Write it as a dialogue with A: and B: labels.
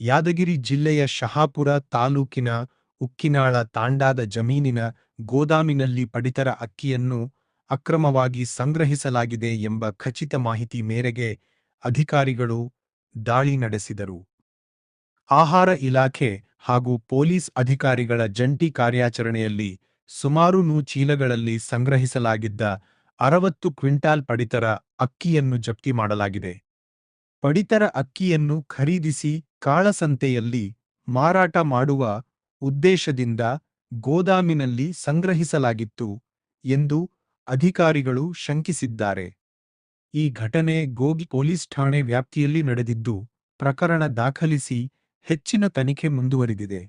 A: ಯಾದಗಿರಿ ಜಿಲ್ಲೆಯ ಶಹಾಪುರ ತಾಲೂಕಿನ ಉಕ್ಕಿನಾಳ ತಾಂಡಾದ ಜಮೀನಿನ ಗೋದಾಮಿನಲ್ಲಿ ಪಡಿತರ ಅಕ್ಕಿಯನ್ನು ಅಕ್ರಮವಾಗಿ ಸಂಗ್ರಹಿಸಲಾಗಿದೆ ಎಂಬ ಖಚಿತ ಮಾಹಿತಿ ಮೇರೆಗೆ ಅಧಿಕಾರಿಗಳು ದಾಳಿ ನಡೆಸಿದರು. ಆಹಾರ ಇಲಾಖೆ ಹಾಗೂ ಪೊಲೀಸ್ ಅಧಿಕಾರಿಗಳ ಜಂಟಿ ಕಾರ್ಯಾಚರಣೆಯಲ್ಲಿ ಸುಮಾರು 100 ಚೀಲಗಳಲ್ಲಿ ಸಂಗ್ರಹಿಸಲಾಗಿದ್ದ 60 ಕ್ವಿಂಟಾಲ್ ಪಡಿತರ ಅಕ್ಕಿಯನ್ನು ಜಪ್ತಿ ಮಾಡಲಾಗಿದೆ. ಪಡಿತರ ಅಕ್ಕಿಯನ್ನು ಖರೀದಿಸಿ ಕಾಳಸಂತೆಯಲ್ಲಿ ಮಾರಾಟ ಮಾಡುವ ಉದ್ದೇಶದಿಂದ ಗೋದಾಮಿನಲ್ಲಿ ಸಂಗ್ರಹಿಸಲಾಗಿತ್ತು ಎಂದು ಅಧಿಕಾರಿಗಳು ಶಂಕಿಸಿದ್ದಾರೆ. ಈ ಘಟನೆ ಗೋಗಿ ಪೊಲೀಸ್ ಠಾಣೆ ವ್ಯಾಪ್ತಿಯಲ್ಲಿ ನಡೆದಿದ್ದು, ಪ್ರಕರಣ ದಾಖಲಿಸಿ ಹೆಚ್ಚಿನ ತನಿಖೆ ಮುಂದುವರಿದಿದೆ.